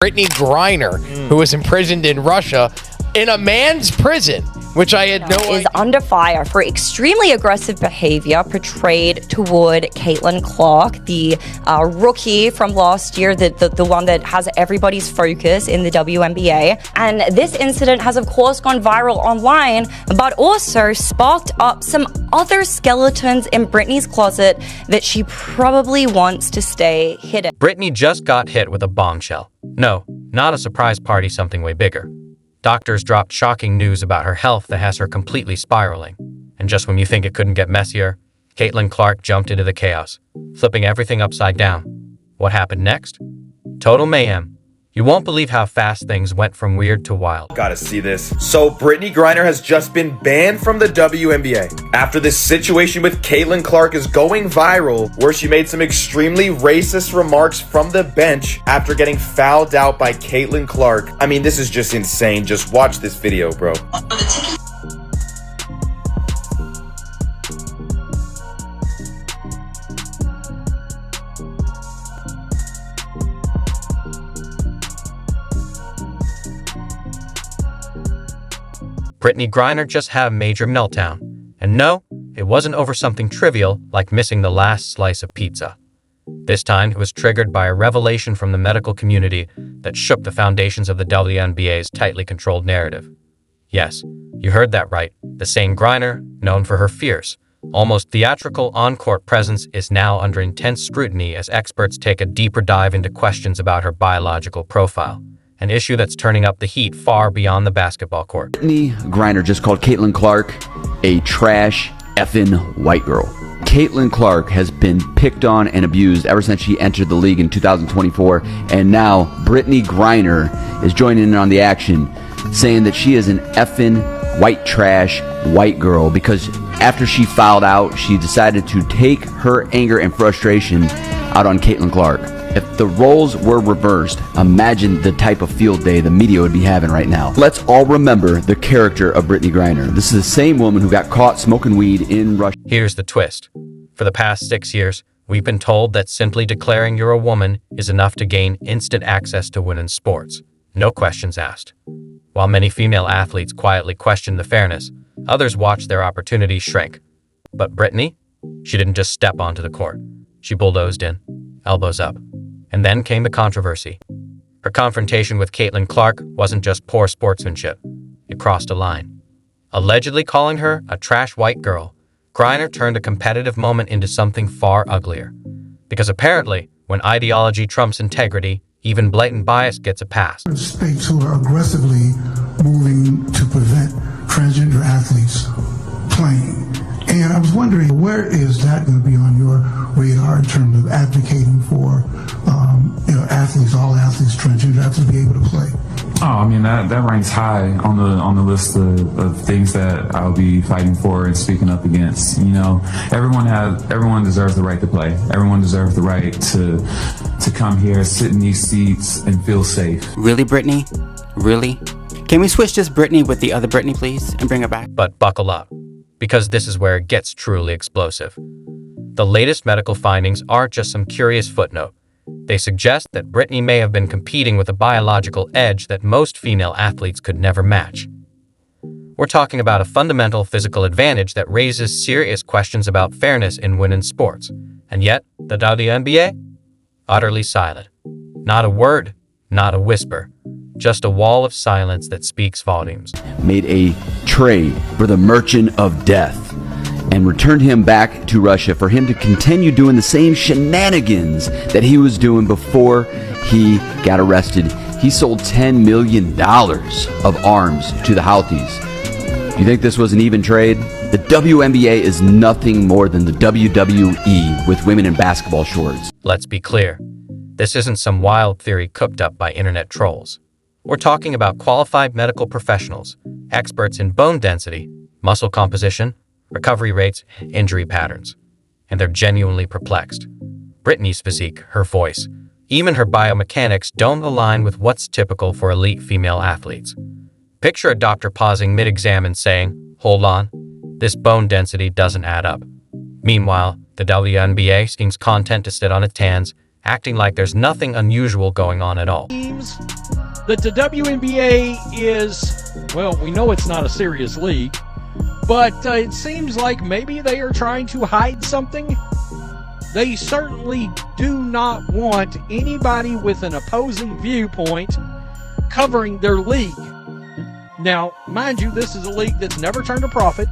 Brittney Griner, who was imprisoned in Russia in a man's prison, which I had no idea. Is under fire for extremely aggressive behavior portrayed toward Caitlin Clark, the rookie from last year, the one that has everybody's focus in the WNBA. And this incident has, of course, gone viral online, but also sparked up some other skeletons in Brittney's closet that she probably wants to stay hidden. Brittney just got hit with a bombshell. No, not a surprise party, something way bigger. Doctors dropped shocking news about her health that has her completely spiraling. And just when you think it couldn't get messier, Caitlin Clark jumped into the chaos, flipping everything upside down. What happened next? Total mayhem. You won't believe how fast things went from weird to wild. Gotta see this. So Brittney Griner has just been banned from the WNBA after this situation with Caitlin Clark is going viral, where she made some extremely racist remarks from the bench after getting fouled out by Caitlin Clark. I mean, this is just insane. Just watch this video, bro. Brittney Griner just had a major meltdown. And no, it wasn't over something trivial like missing the last slice of pizza. This time, it was triggered by a revelation from the medical community that shook the foundations of the WNBA's tightly controlled narrative. Yes, you heard that right. The same Griner, known for her fierce, almost theatrical on-court presence, is now under intense scrutiny as experts take a deeper dive into questions about her biological profile. An issue that's turning up the heat far beyond the basketball court. Brittney Griner just called Caitlin Clark a trash effing white girl. Caitlin Clark has been picked on and abused ever since she entered the league in 2024, and now Brittney Griner is joining in on the action, saying that she is an effing white trash white girl because after she fouled out, she decided to take her anger and frustration out on Caitlin Clark. If the roles were reversed, imagine the type of field day the media would be having right now. Let's all remember the character of Brittney Griner. This is the same woman who got caught smoking weed in Russia. Here's the twist. For the past 6 years, we've been told that simply declaring you're a woman is enough to gain instant access to women's sports. No questions asked. While many female athletes quietly question the fairness, others watch their opportunities shrink. But Brittney? She didn't just step onto the court. She bulldozed in, elbows up. And then came the controversy. Her confrontation with Caitlin Clark wasn't just poor sportsmanship. It crossed a line. Allegedly calling her a trash white girl, Griner turned a competitive moment into something far uglier. Because apparently, when ideology trumps integrity, even blatant bias gets a pass. States who are aggressively moving to prevent transgender athletes playing. And I was wondering, where is that going to be on your radar in terms of advocating for athletes, all athletes, transgender athletes to be able to play? Oh, I mean, that ranks high on the list of things that I'll be fighting for and speaking up against. You know, everyone deserves the right to play. Everyone deserves the right to come here, sit in these seats, and feel safe. Really, Brittney? Really? Can we switch this Brittney with the other Brittney, please, and bring her back? But buckle up, because this is where it gets truly explosive. The latest medical findings aren't just some curious footnote. They suggest that Brittney may have been competing with a biological edge that most female athletes could never match. We're talking about a fundamental physical advantage that raises serious questions about fairness in women's sports. And yet, the WNBA? Utterly silent. Not a word, not a whisper. Just a wall of silence that speaks volumes. Made a trade for the Merchant of Death and returned him back to Russia for him to continue doing the same shenanigans that he was doing before he got arrested. He sold $10 million of arms to the Houthis. You think this was an even trade? The WNBA is nothing more than the WWE with women in basketball shorts. Let's be clear. This isn't some wild theory cooked up by internet trolls. We're talking about qualified medical professionals, experts in bone density, muscle composition, recovery rates, injury patterns. And they're genuinely perplexed. Brittney's physique, her voice, even her biomechanics don't align with what's typical for elite female athletes. Picture a doctor pausing mid-exam and saying, "Hold on, this bone density doesn't add up." Meanwhile, the WNBA seems content to sit on its hands acting like there's nothing unusual going on at all. That the WNBA is, well, we know it's not a serious league, but it seems like maybe they are trying to hide something. They certainly do not want anybody with an opposing viewpoint covering their league. Now, mind you, this is a league that's never turned a profit.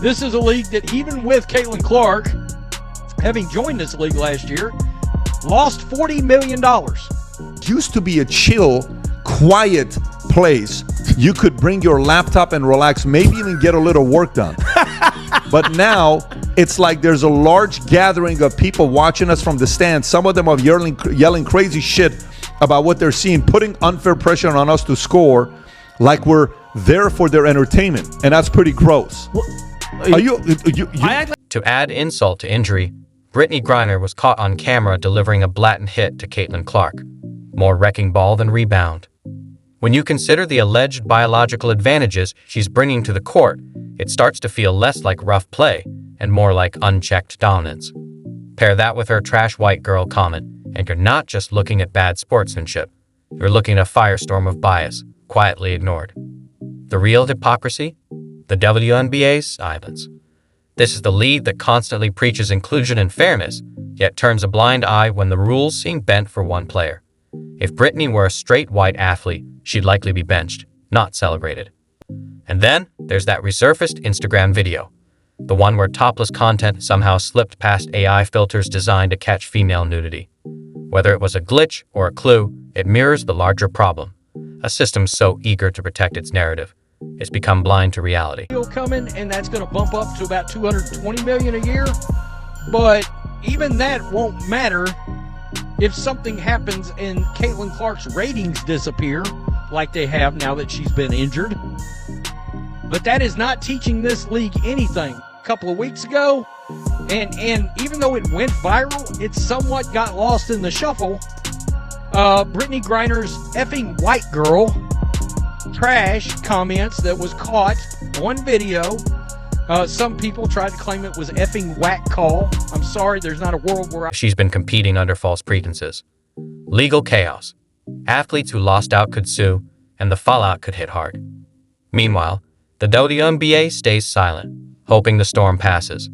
This is a league that, even with Caitlin Clark having joined this league last year, lost $40 million. Used to be a chill, quiet place. You could bring your laptop and relax, maybe even get a little work done. But now it's like there's a large gathering of people watching us from the stands. Some of them are yelling crazy shit about what they're seeing, putting unfair pressure on us to score, like we're there for their entertainment, and that's pretty gross. To add insult to injury, Brittney Griner was caught on camera delivering a blatant hit to Caitlin Clark. More wrecking ball than rebound. When you consider the alleged biological advantages she's bringing to the court, it starts to feel less like rough play and more like unchecked dominance. Pair that with her trash white girl comment, and you're not just looking at bad sportsmanship. You're looking at a firestorm of bias, quietly ignored. The real hypocrisy? The WNBA's silence. This is the league that constantly preaches inclusion and fairness, yet turns a blind eye when the rules seem bent for one player. If Brittney were a straight white athlete, she'd likely be benched, not celebrated. And then there's that resurfaced Instagram video, the one where topless content somehow slipped past AI filters designed to catch female nudity. Whether it was a glitch or a clue, it mirrors the larger problem. A system so eager to protect its narrative, it's become blind to reality. Coming, and that's going to bump up to about $220 million a year. But even that won't matter if something happens and Caitlin Clark's ratings disappear, like they have now that she's been injured. But that is not teaching this league anything. A couple of weeks ago, and even though it went viral, it somewhat got lost in the shuffle. Brittney Griner's effing white girl trash comments that was caught on video. Some people tried to claim it was effing whack call. I'm sorry, there's not a world where she's been competing under false pretenses. Legal chaos. Athletes who lost out could sue, and the fallout could hit hard. Meanwhile, the WNBA stays silent, hoping the storm passes.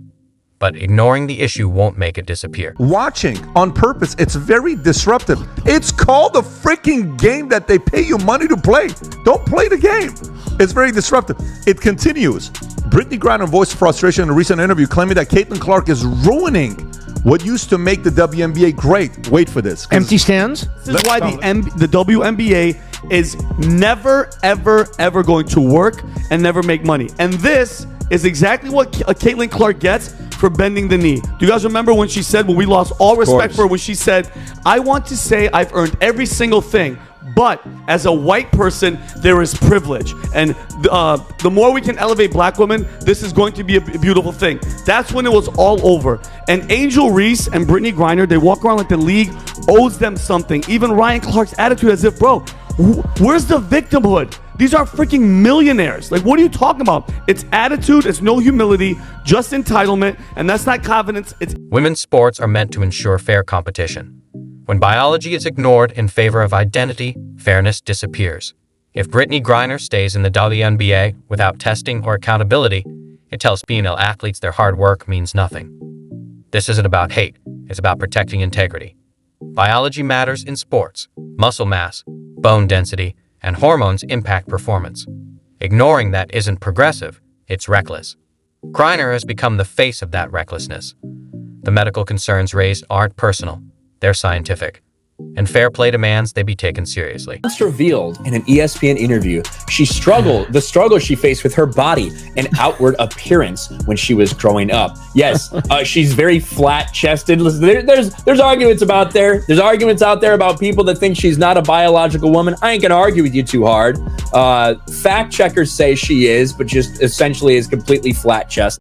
But ignoring the issue won't make it disappear. Watching on purpose, it's very disruptive. It's called a freaking game that they pay you money to play. Don't play the game. It's very disruptive. It continues. Brittney Griner voiced frustration in a recent interview, claiming that Caitlin Clark is ruining what used to make the WNBA great. Wait for this. Empty stands? This is why the WNBA is never, ever, ever going to work and never make money. And this is exactly what Caitlin Clark gets for bending the knee. Do you guys remember when she said, when we lost all respect for her, when she said, I want to say I've earned every single thing, but as a white person, there is privilege. And the more we can elevate black women, this is going to be a beautiful thing. That's when it was all over. And Angel Reese and Brittney Griner, they walk around like the league owes them something. Even Ryan Clark's attitude as if, bro, where's the victimhood? These are freaking millionaires. Like, what are you talking about? It's attitude, it's no humility, just entitlement, and that's not confidence. It's women's sports are meant to ensure fair competition. When biology is ignored in favor of identity, fairness disappears. If Brittney Griner stays in the WNBA without testing or accountability, it tells female athletes their hard work means nothing. This isn't about hate, it's about protecting integrity. Biology matters in sports. Muscle mass, bone density, and hormones impact performance. Ignoring that isn't progressive, it's reckless. Griner has become the face of that recklessness. The medical concerns raised aren't personal, they're scientific. And fair play demands they be taken seriously. Just revealed in an ESPN interview, the struggle she faced with her body and outward appearance when she was growing up. Yes, she's very flat-chested. Listen, there's arguments out there. There's arguments out there about people that think she's not a biological woman. I ain't gonna argue with you too hard. Fact checkers say she is, but just essentially is completely flat-chested.